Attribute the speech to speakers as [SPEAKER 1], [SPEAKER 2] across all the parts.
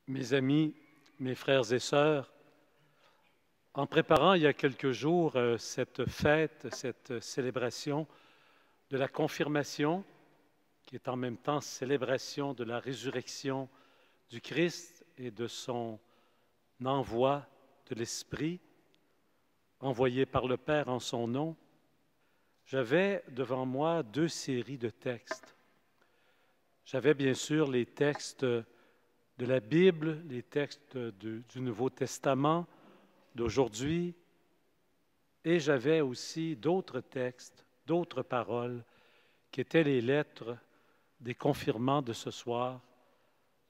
[SPEAKER 1] Mes amis, mes frères et sœurs, en préparant il y a quelques jours cette fête, cette célébration de la confirmation, qui est en même temps célébration de la résurrection du Christ et de son envoi de l'Esprit, envoyé par le Père en son nom, j'avais devant moi deux séries de textes. J'avais bien sûr les textes de la Bible, les textes du Nouveau Testament d'aujourd'hui, et j'avais aussi d'autres textes, d'autres paroles, qui étaient les lettres des confirmants de ce soir,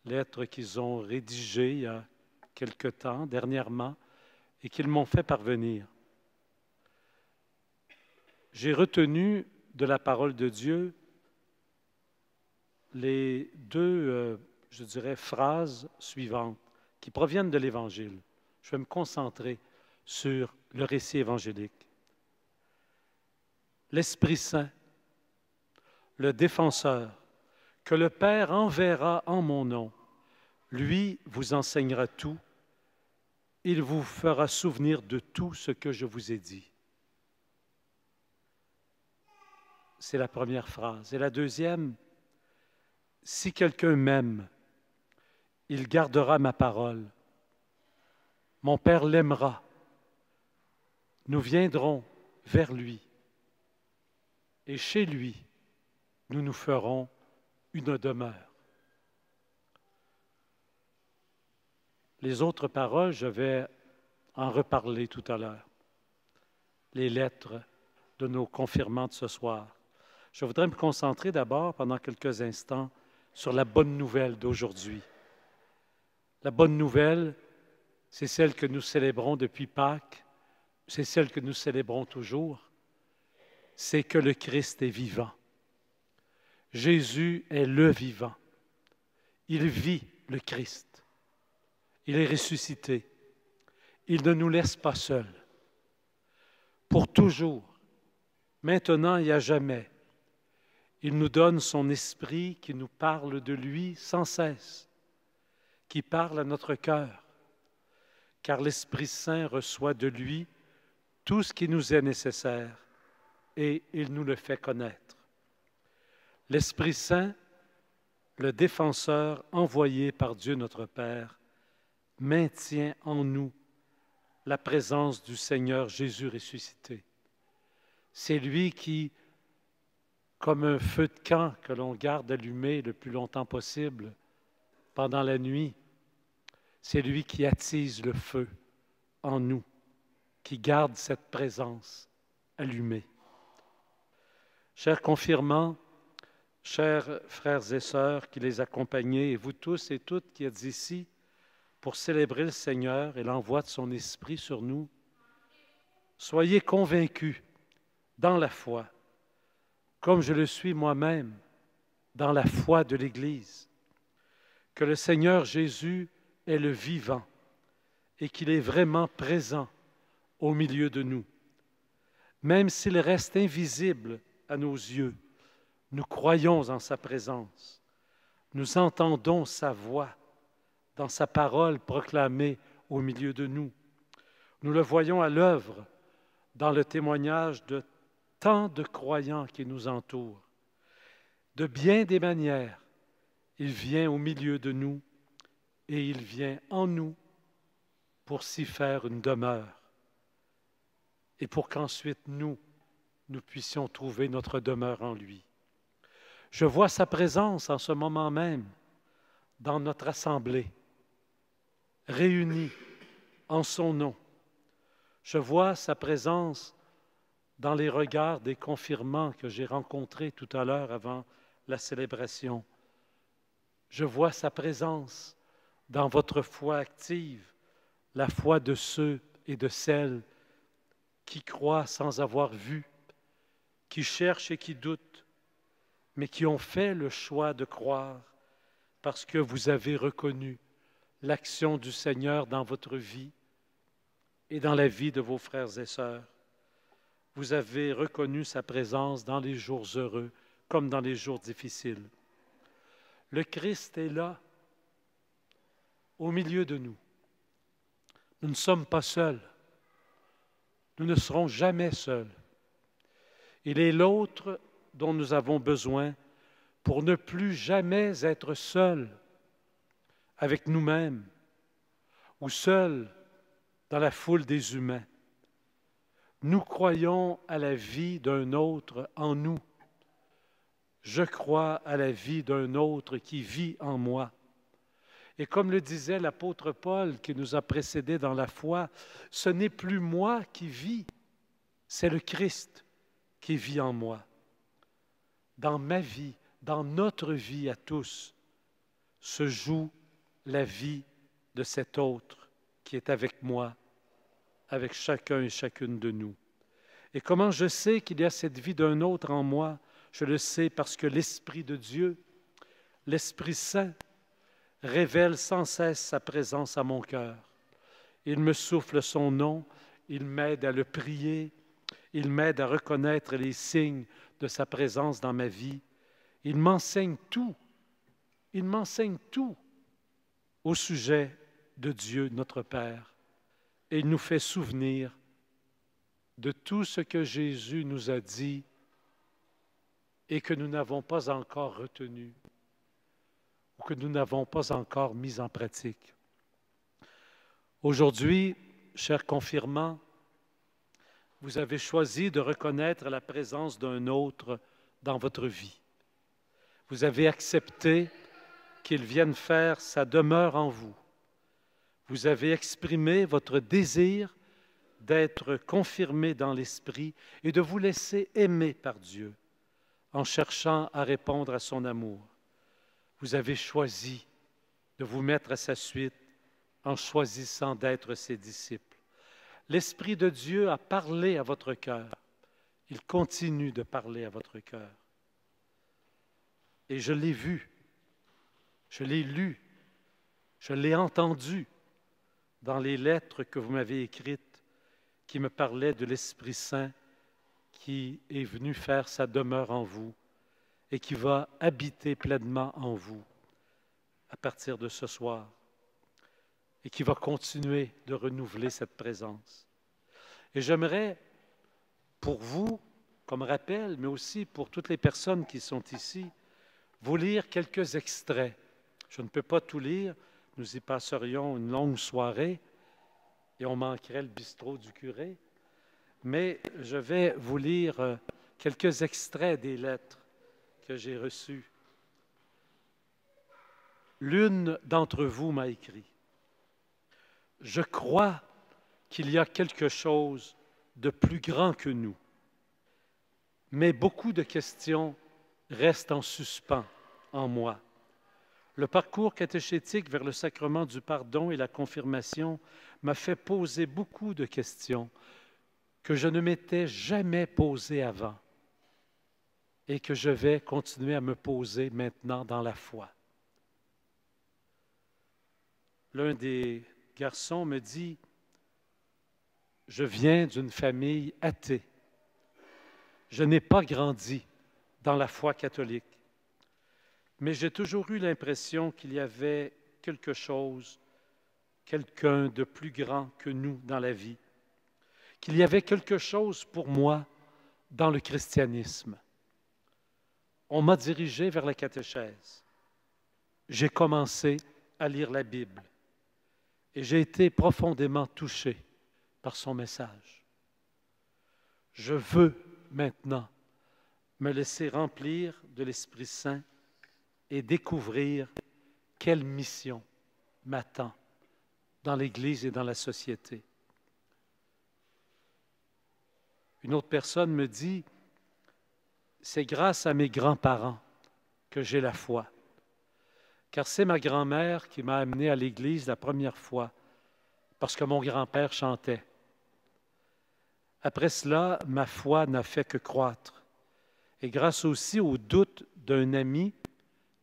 [SPEAKER 1] lettres qu'ils ont rédigées il y a quelque temps, dernièrement, et qu'ils m'ont fait parvenir. J'ai retenu de la parole de Dieu les deux, je dirais, phrases suivantes qui proviennent de l'Évangile. Je vais me concentrer sur le récit évangélique. L'Esprit Saint, le défenseur, que le Père enverra en mon nom, lui vous enseignera tout, il vous fera souvenir de tout ce que je vous ai dit. C'est la première phrase. Et la deuxième, si quelqu'un m'aime, il gardera ma parole. Mon Père l'aimera. Nous viendrons vers lui. Et chez lui, nous nous ferons une demeure. Les autres paroles, je vais en reparler tout à l'heure. Les lettres de nos confirmants de ce soir. Je voudrais me concentrer d'abord, pendant quelques instants, sur la bonne nouvelle d'aujourd'hui. La bonne nouvelle, c'est celle que nous célébrons depuis Pâques, c'est celle que nous célébrons toujours, c'est que le Christ est vivant. Jésus est le vivant. Il vit, le Christ. Il est ressuscité. Il ne nous laisse pas seuls. Pour toujours, maintenant et à jamais, il nous donne son esprit qui nous parle de lui sans cesse, qui parle à notre cœur, car l'Esprit Saint reçoit de lui tout ce qui nous est nécessaire et il nous le fait connaître. L'Esprit Saint, le défenseur envoyé par Dieu notre Père, maintient en nous la présence du Seigneur Jésus ressuscité. C'est lui qui, comme un feu de camp que l'on garde allumé le plus longtemps possible pendant la nuit, c'est lui qui attise le feu en nous, qui garde cette présence allumée. Chers confirmants, chers frères et sœurs qui les accompagnez, et vous tous et toutes qui êtes ici pour célébrer le Seigneur et l'envoi de son Esprit sur nous, soyez convaincus dans la foi, comme je le suis moi-même dans la foi de l'Église, que le Seigneur Jésus est le vivant et qu'il est vraiment présent au milieu de nous. Même s'il reste invisible à nos yeux, nous croyons en sa présence. Nous entendons sa voix dans sa parole proclamée au milieu de nous. Nous le voyons à l'œuvre dans le témoignage de tant de croyants qui nous entourent. De bien des manières, il vient au milieu de nous et il vient en nous pour s'y faire une demeure et pour qu'ensuite nous puissions trouver notre demeure en lui. Je vois sa présence en ce moment même dans notre assemblée, réunis en son nom. Je vois sa présence dans les regards des confirmants que j'ai rencontrés tout à l'heure avant la célébration. Je vois sa présence dans votre foi active, la foi de ceux et de celles qui croient sans avoir vu, qui cherchent et qui doutent, mais qui ont fait le choix de croire parce que vous avez reconnu l'action du Seigneur dans votre vie et dans la vie de vos frères et sœurs. Vous avez reconnu sa présence dans les jours heureux comme dans les jours difficiles. Le Christ est là, au milieu de nous. Nous ne sommes pas seuls. Nous ne serons jamais seuls. Il est l'autre dont nous avons besoin pour ne plus jamais être seuls avec nous-mêmes ou seuls dans la foule des humains. Nous croyons à la vie d'un autre en nous. Je crois à la vie d'un autre qui vit en moi. Et comme le disait l'apôtre Paul qui nous a précédés dans la foi, ce n'est plus moi qui vis, c'est le Christ qui vit en moi. Dans ma vie, dans notre vie à tous, se joue la vie de cet autre qui est avec moi, avec chacun et chacune de nous. Et comment je sais qu'il y a cette vie d'un autre en moi? Je le sais parce que l'Esprit de Dieu, l'Esprit Saint, révèle sans cesse sa présence à mon cœur. Il me souffle son nom, il m'aide à le prier, il m'aide à reconnaître les signes de sa présence dans ma vie. Il m'enseigne tout au sujet de Dieu, notre Père. Et il nous fait souvenir de tout ce que Jésus nous a dit et que nous n'avons pas encore retenu ou que nous n'avons pas encore mis en pratique. Aujourd'hui, chers confirmants, vous avez choisi de reconnaître la présence d'un autre dans votre vie. Vous avez accepté qu'il vienne faire sa demeure en vous. Vous avez exprimé votre désir d'être confirmé dans l'Esprit et de vous laisser aimer par Dieu en cherchant à répondre à son amour. Vous avez choisi de vous mettre à sa suite en choisissant d'être ses disciples. L'Esprit de Dieu a parlé à votre cœur. Il continue de parler à votre cœur. Et je l'ai vu, je l'ai lu, je l'ai entendu dans les lettres que vous m'avez écrites qui me parlaient de l'Esprit Saint qui est venu faire sa demeure en vous et qui va habiter pleinement en vous à partir de ce soir et qui va continuer de renouveler cette présence. Et j'aimerais, pour vous, comme rappel, mais aussi pour toutes les personnes qui sont ici, vous lire quelques extraits. Je ne peux pas tout lire, nous y passerions une longue soirée et on manquerait le bistrot du curé, mais je vais vous lire quelques extraits des lettres que j'ai reçues. L'une d'entre vous m'a écrit: « Je crois qu'il y a quelque chose de plus grand que nous, mais beaucoup de questions restent en suspens en moi. Le parcours catéchétique vers le sacrement du pardon et la confirmation m'a fait poser beaucoup de questions que je ne m'étais jamais posées avant et que je vais continuer à me poser maintenant dans la foi. » L'un des garçons me dit: « Je viens d'une famille athée. Je n'ai pas grandi dans la foi catholique, mais j'ai toujours eu l'impression qu'il y avait quelque chose, quelqu'un de plus grand que nous dans la vie, qu'il y avait quelque chose pour moi dans le christianisme. On m'a dirigé vers la catéchèse. J'ai commencé à lire la Bible et j'ai été profondément touché par son message. Je veux maintenant me laisser remplir de l'Esprit Saint et découvrir quelle mission m'attend dans l'Église et dans la société. » Une autre personne me dit: « C'est grâce à mes grands-parents que j'ai la foi, car c'est ma grand-mère qui m'a amené à l'Église la première fois, parce que mon grand-père chantait. Après cela, ma foi n'a fait que croître. Et grâce aussi au doute d'un ami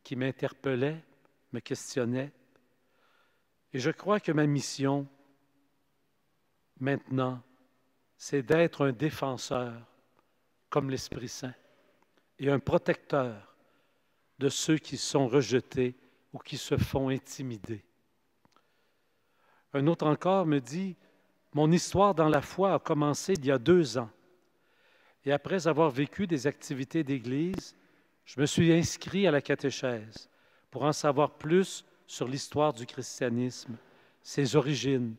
[SPEAKER 1] qui m'interpellait, me questionnait, et je crois que ma mission, maintenant, c'est d'être un défenseur, comme l'Esprit Saint, et un protecteur de ceux qui sont rejetés ou qui se font intimider. Un autre encore me dit, mon histoire dans la foi a commencé il y a 2 ans. Et après avoir vécu des activités d'église, je me suis inscrit à la catéchèse pour en savoir plus sur l'histoire du christianisme, ses origines,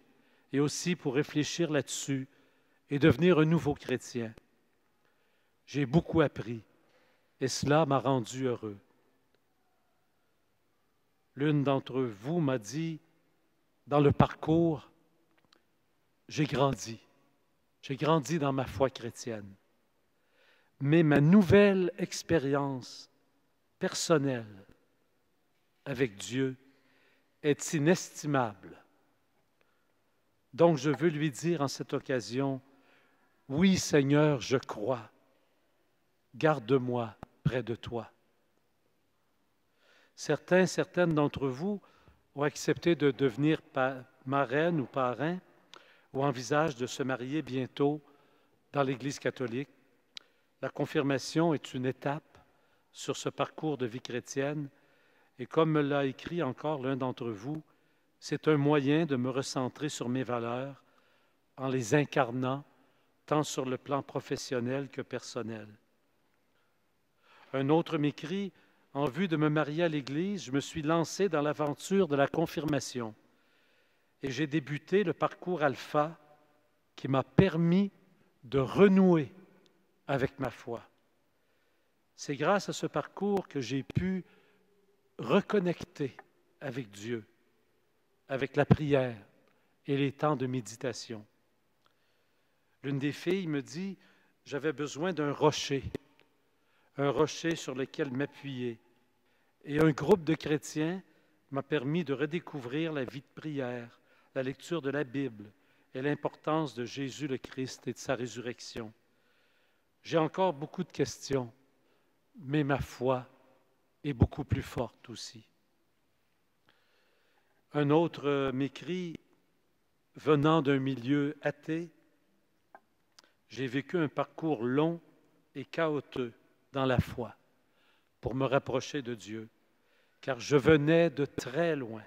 [SPEAKER 1] et aussi pour réfléchir là-dessus et devenir un nouveau chrétien. J'ai beaucoup appris et cela m'a rendu heureux. L'une d'entre vous m'a dit, dans le parcours, j'ai grandi dans ma foi chrétienne. Mais ma nouvelle expérience personnelle avec Dieu est inestimable. Donc je veux lui dire en cette occasion, oui Seigneur, je crois, garde-moi près de toi. Certaines d'entre vous ont accepté de devenir marraine ou parrain ou envisagent de se marier bientôt dans l'Église catholique. La confirmation est une étape sur ce parcours de vie chrétienne et comme me l'a écrit encore l'un d'entre vous, c'est un moyen de me recentrer sur mes valeurs en les incarnant tant sur le plan professionnel que personnel. Un autre m'écrit, en vue de me marier à l'Église, je me suis lancé dans l'aventure de la confirmation et j'ai débuté le parcours alpha qui m'a permis de renouer avec ma foi. C'est grâce à ce parcours que j'ai pu reconnecter avec Dieu, avec la prière et les temps de méditation. L'une des filles me dit, j'avais besoin d'un rocher sur lequel m'appuyer. Et un groupe de chrétiens m'a permis de redécouvrir la vie de prière, la lecture de la Bible et l'importance de Jésus le Christ et de sa résurrection. J'ai encore beaucoup de questions, mais ma foi est beaucoup plus forte aussi. Un autre m'écrit, venant d'un milieu athée, j'ai vécu un parcours long et chaotique dans la foi pour me rapprocher de Dieu, car je venais de très loin.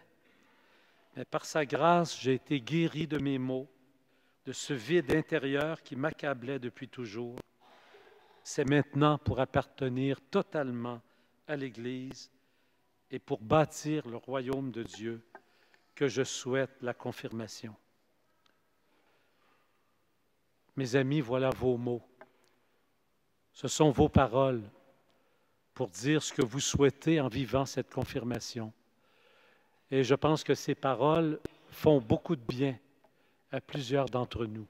[SPEAKER 1] Mais par sa grâce, j'ai été guéri de mes maux, de ce vide intérieur qui m'accablait depuis toujours. C'est maintenant pour appartenir totalement à l'Église et pour bâtir le royaume de Dieu que je souhaite la confirmation. Mes amis, voilà vos mots. Ce sont vos paroles pour dire ce que vous souhaitez en vivant cette confirmation. Et je pense que ces paroles font beaucoup de bien à plusieurs d'entre nous,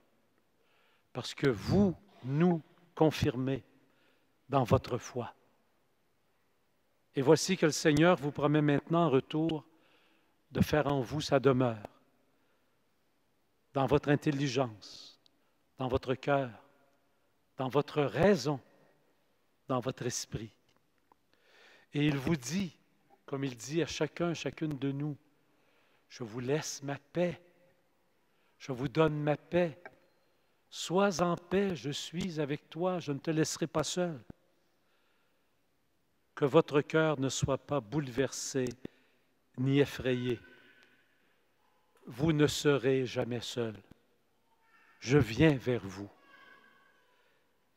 [SPEAKER 1] parce que vous nous confirmez dans votre foi. Et voici que le Seigneur vous promet maintenant en retour de faire en vous sa demeure, dans votre intelligence, dans votre cœur, dans votre raison, dans votre esprit. Et il vous dit, comme il dit à chacune de nous, je vous laisse ma paix, je vous donne ma paix. Sois en paix, je suis avec toi, je ne te laisserai pas seul. Que votre cœur ne soit pas bouleversé ni effrayé. Vous ne serez jamais seul. Je viens vers vous.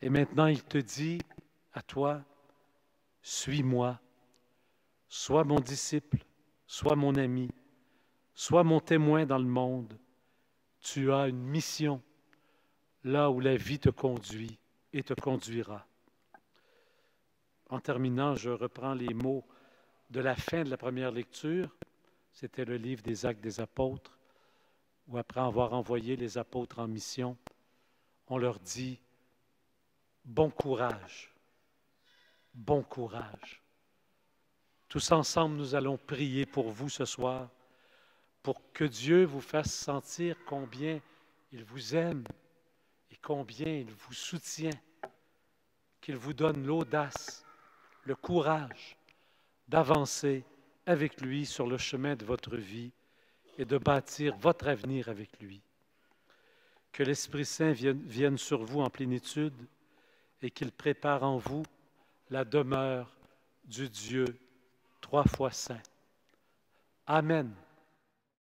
[SPEAKER 1] Et maintenant, il te dit à toi, suis-moi, sois mon disciple, sois mon ami, sois mon témoin dans le monde. Tu as une mission là où la vie te conduit et te conduira. En terminant, je reprends les mots de la fin de la première lecture. C'était le livre des Actes des Apôtres, où après avoir envoyé les apôtres en mission, on leur dit « Bon courage, bon courage ». Tous ensemble, nous allons prier pour vous ce soir, pour que Dieu vous fasse sentir combien il vous aime et combien il vous soutient, qu'il vous donne l'audace, le courage d'avancer avec lui sur le chemin de votre vie et de bâtir votre avenir avec lui. Que l'Esprit Saint vienne sur vous en plénitude et qu'il prépare en vous la demeure du Dieu 3 fois saint. Amen.